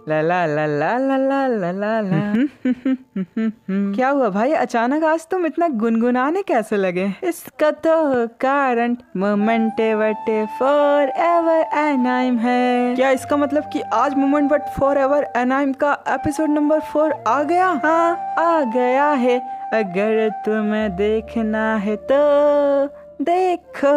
ला ला ला ला ला ला ला ला ला। क्या हुआ भाई, अचानक आज तुम इतना गुनगुनाने कैसे लगे? इसका तो कारण moment but for ever anime है। क्या इसका मतलब कि आज moment but for ever anime का एपिसोड नंबर 4 आ गया? हाँ आ गया है। अगर तुम्हें देखना है तो देखो।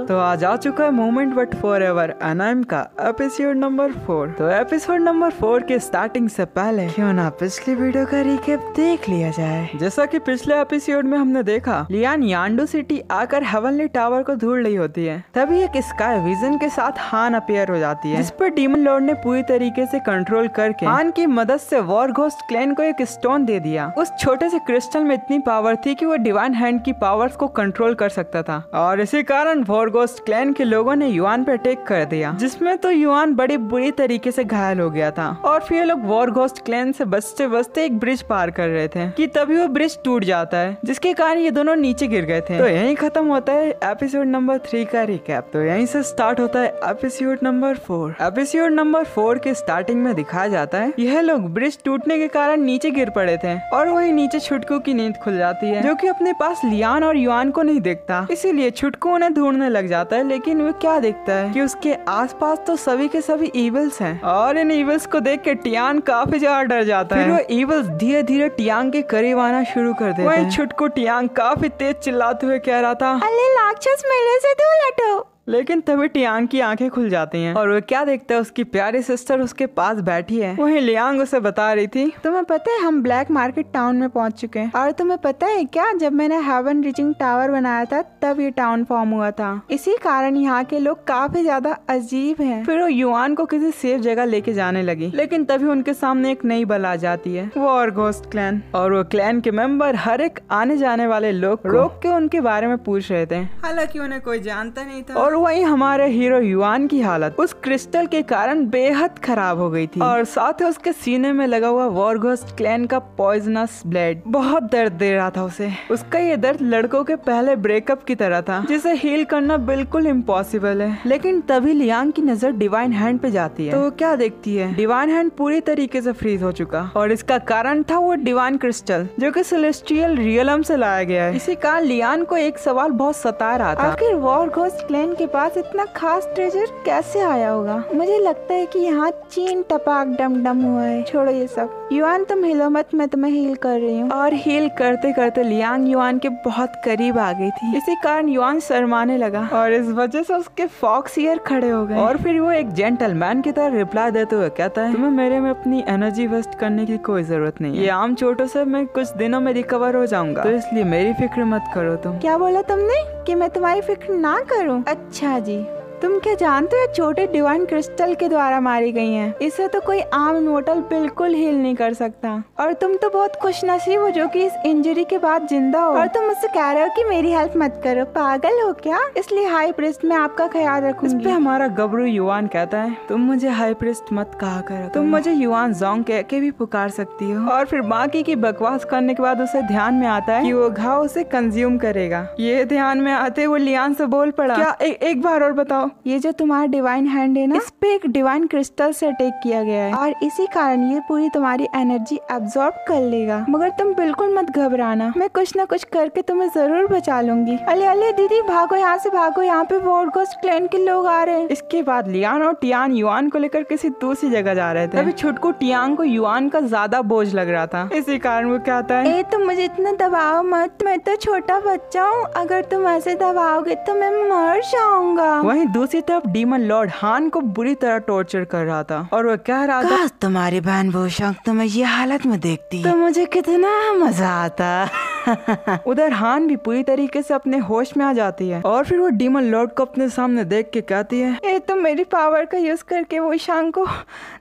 तो आज आ चुका है moment but for ever anime का एपिसोड नंबर 4। तो एपिसोड नंबर 4 के स्टार्टिंग से पहले क्यों ना पिछली वीडियो का रिकैप देख लिया जाए। जैसा कि पिछले एपिसोड में हमने देखा, लियान यांडू सिटी आकर हेवनली टावर को ढूंढ रही होती है। तभी एक स्काई विजन के साथ हान अपीयर हो जाती है, जिस पर डीमन लॉर्ड ने पूरी तरीके से कंट्रोल करके हान की मदद से वॉर घोस्ट क्लैन को एक स्टोन दे दिया। उस छोटे से क्रिस्टल में इतनी पावर थी कि वो डिवाइन हैंड की पावर्स को कंट्रोल कर सकता था और इसी कारण वॉर घोस्ट क्लैन के लोगों ने युआन पे अटैक कर दिया, जिसमें तो युआन बड़ी बुरी तरीके से घायल हो गया था। और फिर ये लोग वॉर घोस्ट क्लैन से बचते बचते एक ब्रिज पार कर रहे थे कि तभी वो ब्रिज टूट जाता है, जिसके कारण ये दोनों नीचे गिर गए थे। तो यहीं खत्म होता है एपिसोड नंबर 3 का रिकैप। तो यहीं से स्टार्ट होता है एपिसोड नंबर 4। एपिसोड नंबर 4 के स्टार्टिंग में दिखाया जाता है यह लोग ब्रिज टूटने के कारण नीचे गिर पड़े थे और वही नीचे छुटकू की नींद खुल जाती है, जो कि अपने पास लियान और युआन को नहीं देखता। इसीलिए छुटकू उन्हें ढूंढने लग जाता है, लेकिन वो क्या देखता है कि उसके आसपास तो सभी के सभी इविल्स हैं और इन इविल्स को देख के टियान काफी ज्यादा डर जाता है। फिर वो इविल्स धीरे धीरे टियांग के करीब आना शुरू कर देते हैं। छुटकू टियांग काफी तेज चिल्लाते हुए कह रहा था, अरे राक्षस मेरे से दूर हटो। लेकिन तभी टियांग की आंखें खुल जाती हैं और वो क्या देखता है, उसकी प्यारी सिस्टर उसके पास बैठी है। वहीं लियांग उसे बता रही थी, तुम्हें पता है हम ब्लैक मार्केट टाउन में पहुंच चुके हैं, और तुम्हें पता है क्या, जब मैंने हेवन रीचिंग टावर बनाया था तब ये टाउन फॉर्म हुआ था। इसी कारण यहाँ के लोग काफी ज्यादा अजीब हैं। फिर वो युआन को किसी सेफ जगह लेके जाने लगी, लेकिन तभी उनके सामने एक नई बल आ जाती है, वॉर घोस्ट क्लैन। और वो क्लैन के मेंबर हर एक आने जाने वाले लोग रोक के उनके बारे में पूछ रहे थे, हालांकि उन्हें कोई जानता नहीं था। और वहीं हमारे हीरो युआन की हालत उस क्रिस्टल के कारण बेहद खराब हो गई थी और साथ ही उसके सीने में लगा हुआ वॉर घोस्ट क्लैन का पॉइजनस ब्लेड बहुत दर्द दे रहा था उसे। उसका ये दर्द लड़कों के पहले ब्रेकअप की तरह था, जिसे हील करना बिल्कुल इम्पॉसिबल है। लेकिन तभी लियांग की नजर डिवाइन हैंड पे जाती है, तो वो क्या देखती है, डिवाइन हैंड पूरी तरीके से फ्रीज हो चुका और इसका कारण था वो डिवाइन क्रिस्टल, जो कि सेलेस्टियल रियलम से लाया गया है। इसी कारण लियान को एक सवाल बहुत सता रहा था, आखिर वॉर घोस्ट क्लैन के पास इतना खास ट्रेजर कैसे आया होगा। मुझे लगता है कि यहाँ चीन टपाक डम डम हुआ है। छोड़ो ये सब, युआन तुम हिलो मत, मैं तुम्हें हील कर रही हूँ। और हील करते करते लियांग युआन के बहुत करीब आ गई थी। इसी कारण युआन शर्माने लगा और इस वजह से उसके फॉक्स ईयर खड़े हो गए। और फिर वो एक जेंटलमैन की तरह रिप्लाई देते हुए कहता है, तुम्हें मेरे में अपनी एनर्जी वेस्ट करने की कोई जरूरत नहीं है। ये आम चोटों से मैं कुछ दिनों में रिकवर हो जाऊंगा, तो इसलिए मेरी फिक्र मत करो। तुम क्या बोला तुमने कि मैं तुम्हारी फिक्र ना करूं? अच्छा जी, तुम क्या जानते हो छोटे डिवाइन क्रिस्टल के द्वारा मारी गई हैं। इसे तो कोई आम इमोर्टल बिल्कुल हील नहीं कर सकता। और तुम तो बहुत खुशनसीब हो जो कि इस इंजरी के बाद जिंदा हो, और तुम मुझसे कह रहे हो कि मेरी हेल्प मत करो। पागल हो क्या? इसलिए हाई प्रिस्ट में आपका ख्याल रखूंगी। इस पे हमारा गबरू युआन कहता है, तुम मुझे हाई प्रिस्ट मत कहा करो, तुम मुझे युआन जोंग कह के भी पुकार सकती हो। और फिर बाकी की बकवास करने के बाद उसे ध्यान में आता है कि वो घाव उसे कंज्यूम करेगा। ये ध्यान में आते वो लियान से बोल पड़ा, क्या एक बार और बताओ, ये जो तुम्हारा डिवाइन हैंड है ना, इस पे एक डिवाइन क्रिस्टल से अटैक किया गया है और इसी कारण ये पूरी तुम्हारी एनर्जी एब्जॉर्ब कर लेगा। मगर तुम बिल्कुल मत घबराना, मैं कुछ न कुछ करके तुम्हें जरूर बचा लूंगी। अले अले दीदी भागो यहाँ से भागो, यहाँ पे वॉर घोस्ट क्लैन के लोग आ रहे हैं। इसके बाद लियान और टियान युआन को लेकर किसी दूसरी जगह जा रहे थे। तभी छुटकू टियांग को युआन का ज्यादा बोझ लग रहा था, इसी कारण वो कहता है, ए तुम मुझे इतना दबाओ मत, मैं तो छोटा बच्चा हूँ, अगर तुम ऐसे दबाओगे तो मैं मर जाऊंगा। वहीं दूसरी तरफ डीमन लॉर्ड हान को बुरी तरह टॉर्चर कर रहा था और वो कह रहा था, तुम्हारी बहन भूषण तुम्हें ये हालत में देखती तो मुझे कितना मजा आता। उधर हान भी पूरी तरीके से अपने होश में आ जाती है और फिर वो डीमन लॉर्ड को अपने सामने देख के कहती है, ए तुम मेरी पावर का यूज करके वो शांग को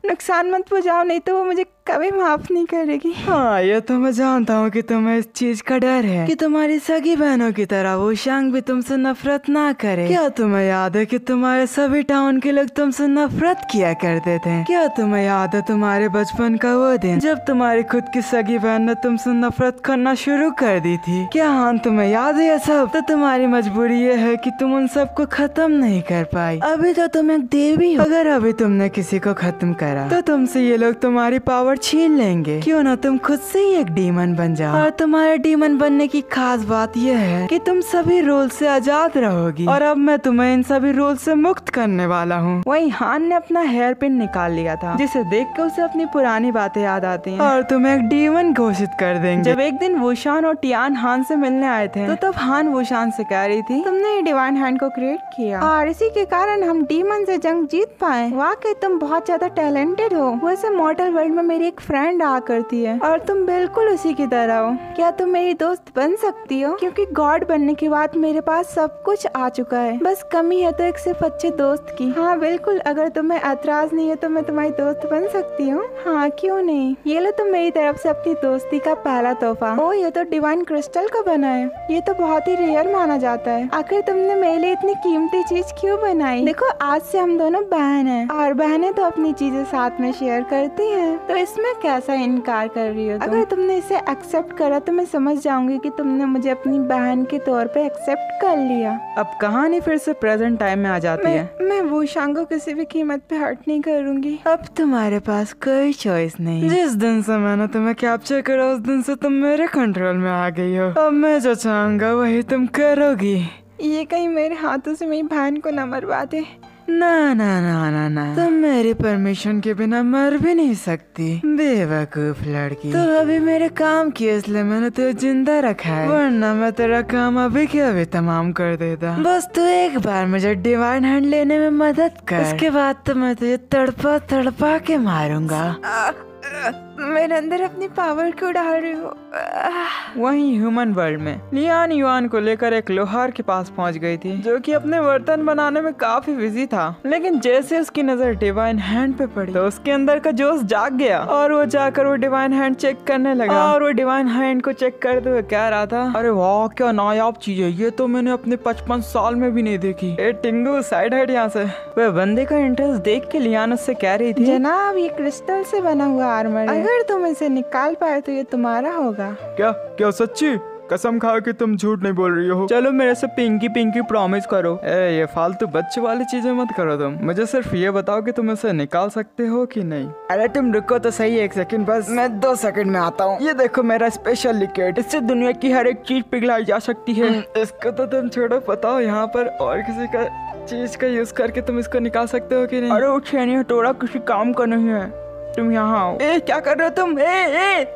नुकसान मत पहुंचाओ, नहीं तो वो मुझे कभी माफ नहीं करेगी। हाँ ये तो मैं जानता हूँ कि तुम्हें इस चीज का डर है कि तुम्हारी सगी बहनों की तरह वो शांग भी तुमसे नफरत ना करे। क्या तुम्हें याद है कि तुम्हारे सभी टाउन के लोग तुमसे नफरत किया करते थे? क्या तुम्हें याद है तुम्हारे बचपन का वो दिन जब तुम्हारी खुद की सगी बहन ने तुमसे नफरत करना शुरू कर कर दी थी। क्या हाँ तुम्हें याद है सब? तो तुम्हारी मजबूरी ये है कि तुम उन सबको खत्म नहीं कर पाई। अभी तो तुम एक देवी हो। अगर अभी तुमने किसी को खत्म करा तो तुमसे ये लोग तुम्हारी पावर छीन लेंगे। क्यों ना तुम खुद से ही एक डीमन बन जाओ। और तुम्हारे डीमन बनने की खास बात यह है कि तुम सभी रूल से आजाद रहोगी। और अब मैं तुम्हें इन सभी रूल से मुक्त करने वाला हूँ। वहीं हान ने अपना हेयर पिन निकाल लिया था, जिसे देख कर उसे अपनी पुरानी बातें याद आती हैं और तुम्हें एक डीमन घोषित कर देंगे। जब एक दिन वुशान और टियान हान से मिलने आए थे तो तब हान वुशान से कह रही थी, तुमने ये डिवाइन हैंड को क्रिएट किया और इसी के कारण हम डीमन से जंग जीत पाए। वाकई तुम बहुत ज्यादा टैलेंटेड हो। वैसे मॉर्टल वर्ल्ड में मेरी एक फ्रेंड आ करती है और तुम बिल्कुल उसी की तरह हो। क्या तुम मेरी दोस्त बन सकती हो? क्योंकि गॉड बनने के बाद मेरे पास सब कुछ आ चुका है, बस कमी है तो एक सिर्फ अच्छे दोस्त की। हाँ बिल्कुल, अगर तुम्हें एतराज नहीं है तो मैं तुम्हारी दोस्त बन सकती हूँ। हाँ क्यों नहीं। ये लो तुम मेरी तरफ से अपनी दोस्ती का पहला तोहफा। ओ ये तो डिवाइन क्रिस्टल का बना है। ये तो बहुत ही रेयर माना जाता है। आखिर तुमने मेरे लिए इतनी कीमती चीज क्यों बनाई? देखो आज से हम दोनों बहन हैं और बहनें तो अपनी चीजें साथ में शेयर करती हैं, तो इसमें कैसा इनकार कर रही हो तुम? अगर तुमने इसे एक्सेप्ट करा तो मैं समझ जाऊंगी कि तुमने मुझे अपनी बहन के तौर पे एक्सेप्ट कर लिया। अब कहानी फिर से प्रेजेंट टाइम में आ जाती है। मैं वुशान को किसी भी कीमत पे हर्ट नहीं करूंगी। अब तुम्हारे पास कोई चॉइस नहीं। जिस दिन से मैंने तुम्हें कैप्चर करा उस दिन से तुम मेरे कंट्रोल में आ गई हो। अब मैं जो चाहूंगा वही तुम करोगी। ये कहीं मेरे हाथों से मेरी बहन को न मरवा दे। ना ना ना ना ना, तुम मेरी परमिशन के बिना मर भी नहीं सकती बेवकूफ लड़की। तो अभी मेरे काम किए इसलिए मैंने तुझे जिंदा रखा है, वरना मैं तेरा काम अभी के अभी तमाम कर देता। बस तू एक बार मुझे डिवाइन हैंड लेने में मदद कर, उसके बाद तो मैं तुझे तड़पा तड़पा के मारूंगा। मेरे अंदर अपनी पावर क्यों डाल रही हो? वहीं ह्यूमन वर्ल्ड में लियान युआन को लेकर एक लोहार के पास पहुंच गई थी, जो कि अपने बर्तन बनाने में काफी बिजी था। लेकिन जैसे उसकी नजर डिवाइन हैंड पे पड़ी तो उसके अंदर का जोश जाग गया और वो जाकर वो डिवाइन हैंड चेक करने लगा। और वो डिवाइन हैंड को चेक करते हुए कह रहा था, अरे वाह क्या नायाब चीज है, ये तो मैंने अपने 55 साल में भी नहीं देखी। ए टिंगू साइड हट यहाँ से। वह बंदे का इंटरेस्ट देख के लियान उससे कह रही थी, जनाब ये क्रिस्टल से बना हुआ आर्मर है, अगर तुम इसे निकाल पाए तो ये तुम्हारा होगा। क्या क्या सच्ची? कसम खा के तुम झूठ नहीं बोल रही हो। चलो मेरे से पिंकी पिंकी प्रॉमिस करो। ये फालतू बच्चे वाली चीजें मत करो तुम। मुझे सिर्फ ये बताओ कि तुम इसे निकाल सकते हो कि नहीं। अरे तुम रुको तो सही एक सेकंड, बस मैं 2 सेकंड में आता हूँ। ये देखो मेरा स्पेशल लिक्विड, इससे दुनिया की हर एक चीज पिघलाई जा सकती है। इसको तो तुम छोड़ो, बताओ यहाँ पर और किसी का चीज का यूज करके तुम इसको निकाल सकते हो कि नहीं। अरे वो छेनी हथौड़ा किसी काम का नहीं है, तुम यहाँ आओ। क्या कर रहे हो तुम?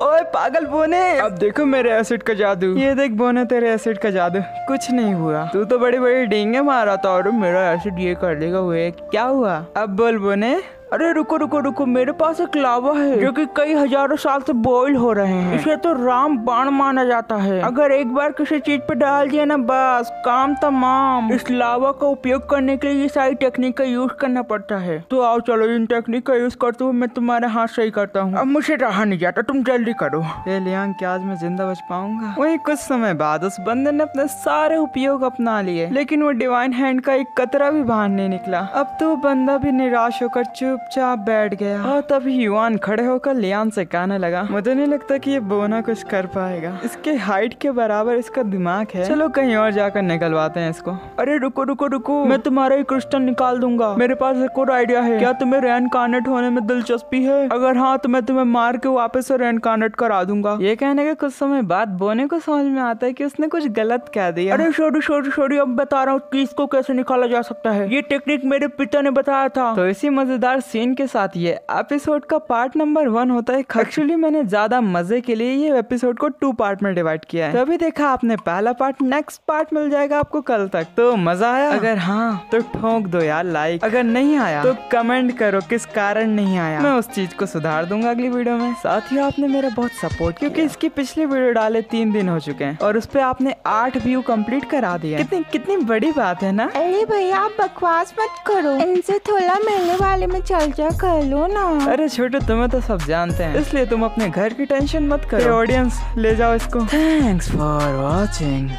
ओए पागल बोने, अब देखो मेरे एसिड का जादू। ये देख बोने तेरे एसिड का जादू, कुछ नहीं हुआ। तू तो बड़ी बड़ी डींगे मारा था और मेरा एसिड ये कर देगा, हुए क्या हुआ? अब बोल बोने। अरे रुको रुको रुको, मेरे पास एक लावा है जो कि कई हजारों साल से बॉईल हो रहे हैं। इसे तो राम बाण माना जाता है। अगर एक बार किसी चीज पे डाल दिया ना बस काम तमाम। इस लावा का उपयोग करने के लिए ये सारी टेक्निक का यूज करना पड़ता है। तो आओ चलो इन टेक्निक का यूज करते हुए मैं तुम्हारे हाथ सही करता हूँ। अब मुझे रहा नहीं जाता, तुम जल्दी करो। लियांग क्या आज मैं जिंदा बच पाऊंगा? वही कुछ समय बाद उस बंदे ने अपने सारे उपयोग अपना लिए, लेकिन वो डिवाइन हैंड का एक कतरा भी बाहर नहीं निकला। अब तो बंदा भी निराश होकर चुपचाप बैठ गया। और तभी युआन खड़े होकर लियान से कहने लगा, मुझे नहीं लगता कि ये बोना कुछ कर पाएगा। इसके हाइट के बराबर इसका दिमाग है। चलो कहीं और जाकर निकलवाते हैं इसको। अरे रुको रुको रुको, मैं तुम्हारा ही क्रिस्टल निकाल दूंगा। मेरे पास एक और आइडिया है। क्या तुम्हें रेनकार्नेट होने में दिलचस्पी है? अगर हाँ तो मैं तुम्हें मार के वापस से रेनकार्नेट करा दूंगा। ये कहने के कुछ समय बाद बोने को समझ में आता है कि उसने कुछ गलत कह दिया। अरे सॉरी अब बता रहा हूँ कि इसको कैसे निकाला जा सकता है। ये टेक्निक मेरे पिता ने बताया था। तो इसी मजेदार सीन के साथ ये एपिसोड का पार्ट नंबर 1 होता है। एक्चुअली मैंने ज्यादा मजे के लिए ये एपिसोड को 2 पार्ट में डिवाइड किया है। तो अभी देखा आपने पहला पार्ट, नेक्स्ट पार्ट मिल जाएगा आपको कल तक। तो मजा आया? अगर हाँ तो ठोक दो यार लाइक। अगर नहीं आया तो कमेंट करो किस कारण नहीं आया, मैं उस चीज को सुधार दूंगा अगली वीडियो में। साथ ही आपने मेरा बहुत सपोर्ट, क्योंकि इसकी पिछली वीडियो डाले 3 दिन हो चुके हैं और उस पे आपने 8 व्यू कंप्लीट करा दिया। कितनी बड़ी बात है ना। अरे भैया आप बकवास मत करो, इनसे थोड़ा मिलने वाले में चल जा कर लो ना। अरे छोटे तुम्हें तो सब जानते हैं, इसलिए तुम अपने घर की टेंशन मत करो। ऑडियंस ले जाओ इसको। Thanks for watching.